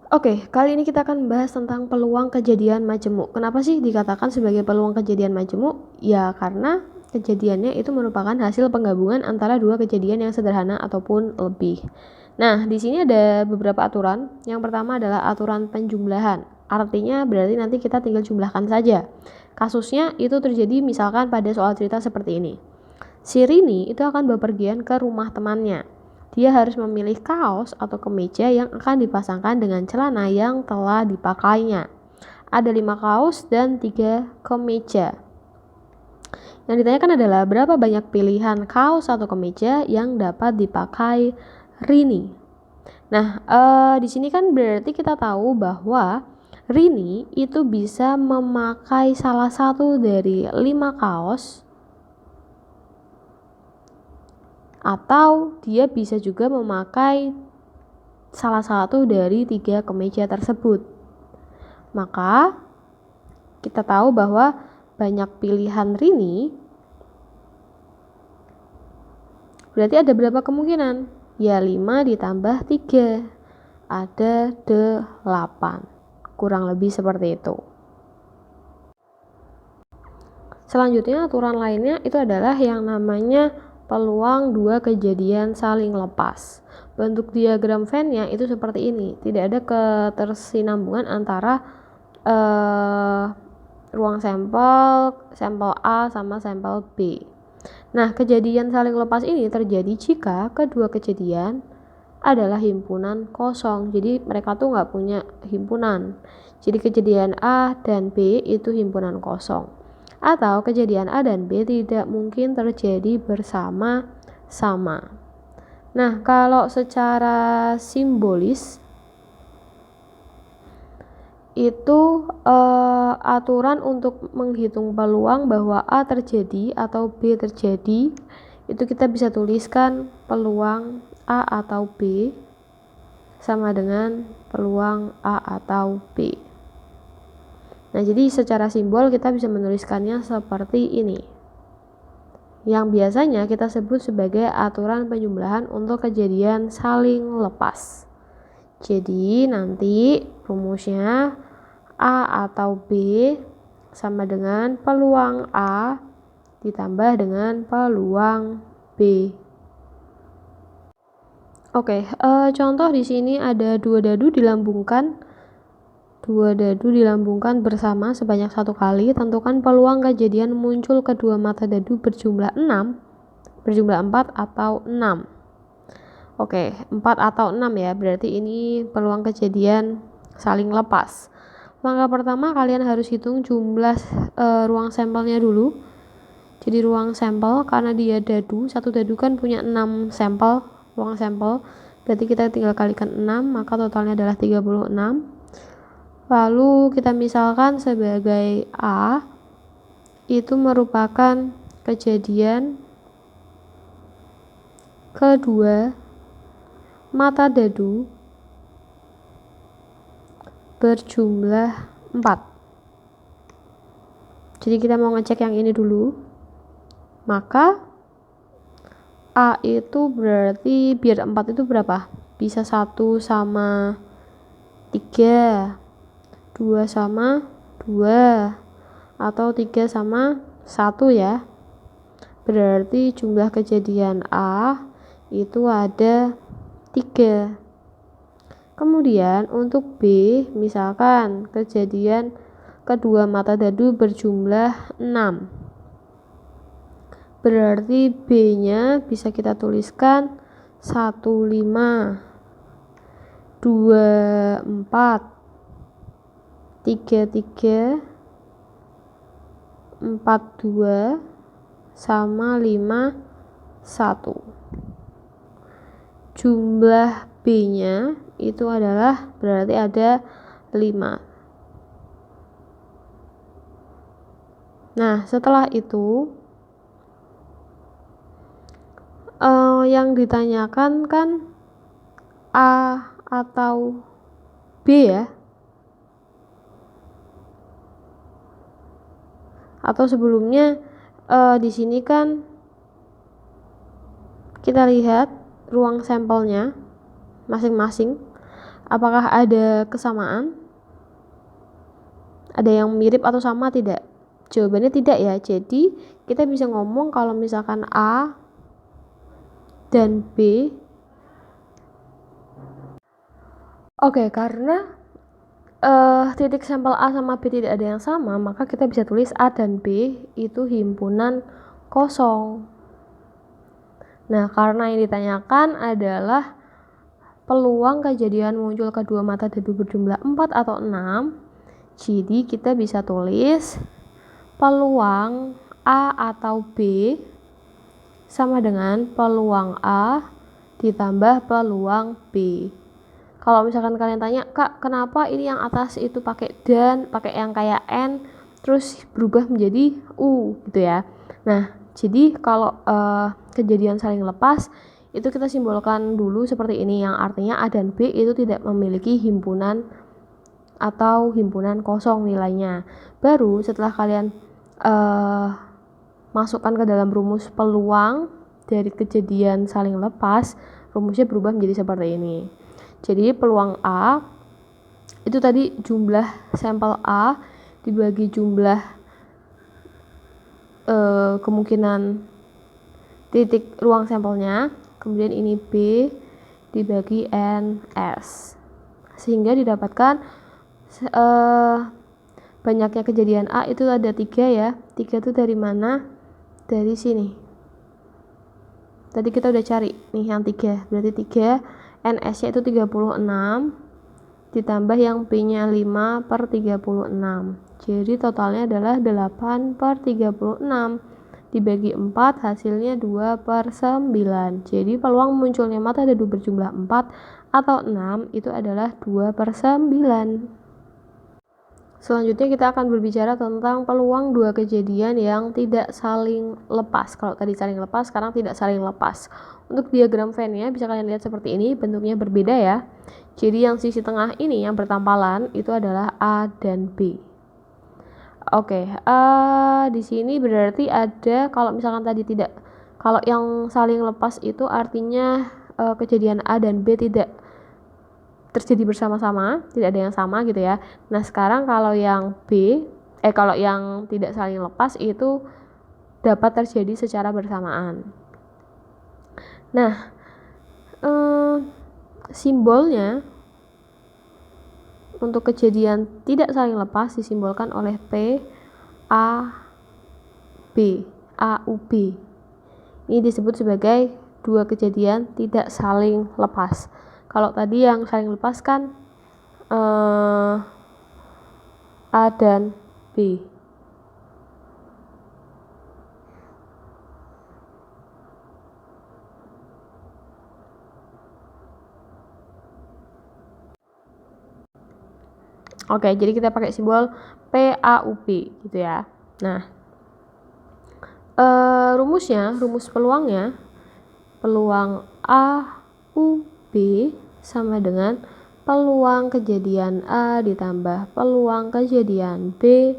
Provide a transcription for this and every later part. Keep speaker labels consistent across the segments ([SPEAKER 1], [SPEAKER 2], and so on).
[SPEAKER 1] Oke, kali ini kita akan membahas tentang peluang kejadian majemuk. Kenapa sih dikatakan sebagai peluang kejadian majemuk? Ya, karena kejadiannya itu merupakan hasil penggabungan antara dua kejadian yang sederhana ataupun lebih. Nah, di sini ada beberapa aturan. Yang pertama adalah aturan penjumlahan. Artinya berarti nanti kita tinggal jumlahkan saja. Kasusnya itu terjadi misalkan pada soal cerita seperti ini. Si Rini itu akan bepergian ke rumah temannya. Dia harus memilih kaos atau kemeja yang akan dipasangkan dengan celana yang telah dipakainya. Ada 5 kaos dan 3 kemeja. Yang ditanyakan adalah berapa banyak pilihan kaos atau kemeja yang dapat dipakai Rini. Nah, di sini kan berarti kita tahu bahwa Rini itu bisa memakai salah satu dari 5 kaos, atau dia bisa juga memakai salah satu dari 3 kemeja tersebut. Maka kita tahu bahwa banyak pilihan Rini berarti ada berapa kemungkinan? Ya 5 ditambah 3 ada 8. Kurang lebih seperti itu. Selanjutnya aturan lainnya itu adalah yang namanya peluang dua kejadian saling lepas. Bentuk diagram Venn-nya itu seperti ini. Tidak ada ketersinambungan antara ruang sampel A sama sampel B. Nah, kejadian saling lepas ini terjadi jika kedua kejadian adalah himpunan kosong. Jadi mereka tuh nggak punya himpunan. Jadi kejadian A dan B itu himpunan kosong. Atau kejadian A dan B tidak mungkin terjadi bersama-sama. Nah, kalau secara simbolis itu aturan untuk menghitung peluang bahwa A terjadi atau B terjadi, itu kita bisa tuliskan peluang A atau B sama dengan peluang A atau B. Nah, jadi secara simbol kita bisa menuliskannya seperti ini. Yang biasanya kita sebut sebagai aturan penjumlahan untuk kejadian saling lepas. Jadi nanti rumusnya A atau B sama dengan peluang A ditambah dengan peluang B. Oke, contoh di sini ada dua dadu dilambungkan bersama sebanyak 1 kali. Tentukan peluang kejadian muncul kedua mata dadu berjumlah 4 atau 6. Oke, 4 atau 6 ya, berarti ini peluang kejadian saling lepas. Langkah pertama kalian harus hitung jumlah ruang sampelnya dulu. Jadi ruang sampel, karena dia dadu, satu dadu kan punya 6 sampel, ruang sampel, berarti kita tinggal kalikan 6, maka totalnya adalah 36. Lalu kita misalkan sebagai A itu merupakan kejadian kedua mata dadu berjumlah 4. Jadi kita mau ngecek yang ini dulu. Maka A itu berarti biar 4 itu berapa? Bisa 1 sama 3, 2 sama 2, atau 3 sama 1 ya. Berarti jumlah kejadian A itu ada 3. Kemudian untuk B, misalkan kejadian kedua mata dadu berjumlah 6. Berarti B-nya bisa kita tuliskan 1, 5, 2, 4, 3, 3, 4, 2, sama 5, 1. Jumlah B-nya itu adalah berarti ada 5. Nah, setelah itu yang ditanyakan kan A atau B ya, atau sebelumnya di sini kan kita lihat ruang sampelnya masing-masing. Apakah ada kesamaan? Ada yang mirip atau sama tidak? Jawabannya tidak ya. Jadi kita bisa ngomong kalau misalkan A dan B. Oke, karena titik sampel A sama B tidak ada yang sama, maka kita bisa tulis A dan B itu himpunan kosong. Nah, karena yang ditanyakan adalah peluang kejadian muncul kedua mata dadu berjumlah 4 atau 6, jadi kita bisa tulis peluang A atau B sama dengan peluang A ditambah peluang B. Kalau misalkan kalian tanya, Kak, kenapa ini yang atas itu pakai dan, pakai yang kayak N, terus berubah menjadi U gitu ya. Nah, jadi kalau kejadian saling lepas, itu kita simbolkan dulu seperti ini, yang artinya A dan B itu tidak memiliki himpunan atau himpunan kosong nilainya. Baru setelah kalian masukkan ke dalam rumus peluang dari kejadian saling lepas, rumusnya berubah menjadi seperti ini. Jadi peluang A itu tadi jumlah sampel A dibagi jumlah kemungkinan titik ruang sampelnya, kemudian ini B dibagi NS, sehingga didapatkan banyaknya kejadian A itu ada 3 ya. 3 itu dari mana? Dari sini. Tadi kita udah cari nih yang 3, berarti 3 NS-nya itu 36 ditambah yang P-nya 5 per 36, jadi totalnya adalah 8 per 36 dibagi 4 hasilnya 2 per 9, jadi peluang munculnya mata dadu berjumlah 4 atau 6 itu adalah 2 per 9. Selanjutnya kita akan berbicara tentang peluang dua kejadian yang tidak saling lepas. Kalau tadi saling lepas, sekarang tidak saling lepas. Untuk diagram Venn-nya bisa kalian lihat seperti ini, bentuknya berbeda ya. Jadi yang sisi tengah ini yang bertampalan itu adalah A dan B. Oke, di sini berarti ada, kalau misalkan tadi tidak, kalau yang saling lepas itu artinya kejadian A dan B tidak terjadi bersama-sama, tidak ada yang sama gitu ya. Nah, sekarang kalau yang kalau yang tidak saling lepas itu dapat terjadi secara bersamaan. Nah, simbolnya untuk kejadian tidak saling lepas disimbolkan oleh P A B, AUB. Ini disebut sebagai dua kejadian tidak saling lepas. Kalau tadi yang saling lepas kan A dan B. Oke, jadi kita pakai simbol PAUB gitu ya. Nah, rumus peluangnya, peluang AUB sama dengan peluang kejadian A ditambah peluang kejadian B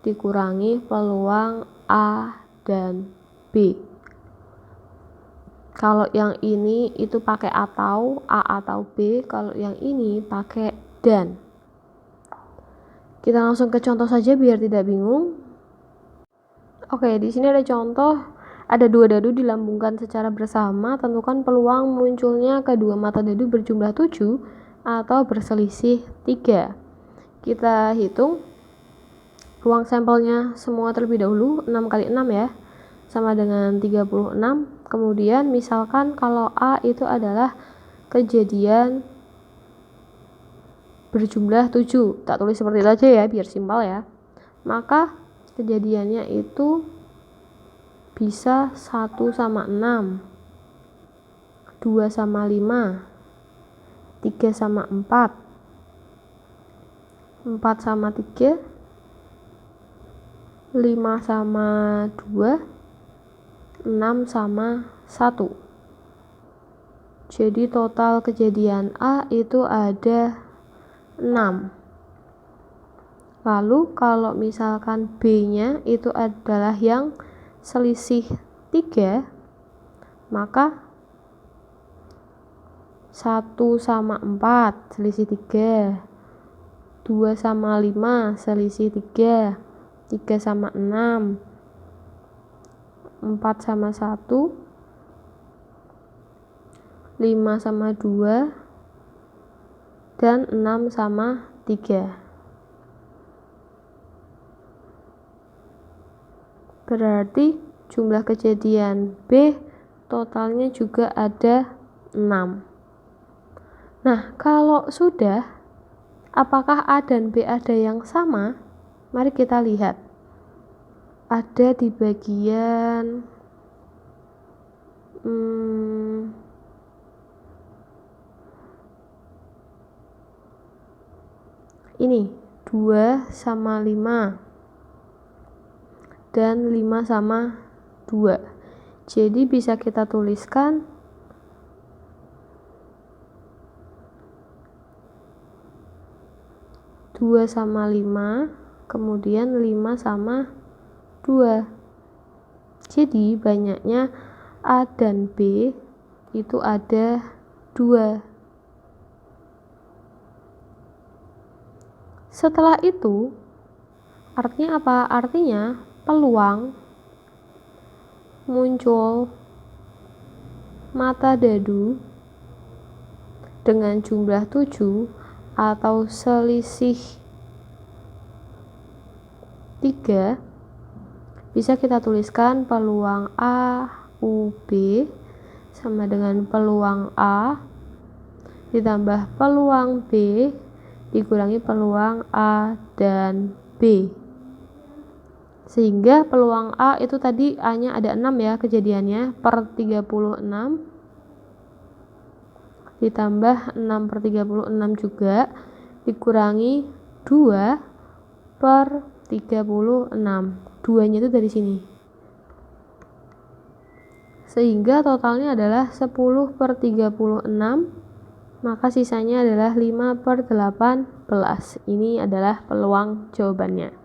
[SPEAKER 1] dikurangi peluang A dan B. Kalau yang ini itu pakai atau A atau B, kalau yang ini pakai dan. Kita langsung ke contoh saja biar tidak bingung. Oke, di sini ada contoh, ada dua dadu dilambungkan secara bersama, tentukan peluang munculnya kedua mata dadu berjumlah 7 atau berselisih 3. Kita hitung ruang sampelnya semua terlebih dahulu, 6 kali 6 ya, sama dengan 36. Kemudian misalkan kalau A itu adalah kejadian berjumlah 7, tak tulis seperti itu aja ya biar simpel ya. Maka kejadiannya itu bisa 1 sama 6, 2 sama 5, 3 sama 4, 4 sama 3, 5 sama 2, 6 sama 1. Jadi total kejadian A itu ada 6. Lalu kalau misalkan B-nya itu adalah yang selisih 3, maka 1 sama 4 selisih 3, 2 sama 5 selisih 3, 3 sama 6, 4 sama 1, 5 sama 2, dan 6 sama 3. Berarti jumlah kejadian B totalnya juga ada 6. Nah, kalau sudah, apakah A dan B ada yang sama? Mari kita lihat. Ada di bagian ini 2 sama 5 dan 5 sama 2. Jadi bisa kita tuliskan dua sama 5, kemudian 5 sama 2. Jadi banyaknya A dan B itu ada 2. Setelah itu artinya apa? Artinya peluang muncul mata dadu dengan jumlah 7 atau selisih 3 bisa kita tuliskan peluang A U B sama dengan peluang A ditambah peluang B dikurangi peluang A dan B, sehingga peluang A itu tadi A nya ada 6 ya kejadiannya, per 36 ditambah 6 per 36 juga dikurangi 2 per 36, 2 nya itu dari sini, sehingga totalnya adalah 10 per 36, maka sisanya adalah 5 per 18. Ini adalah peluang jawabannya.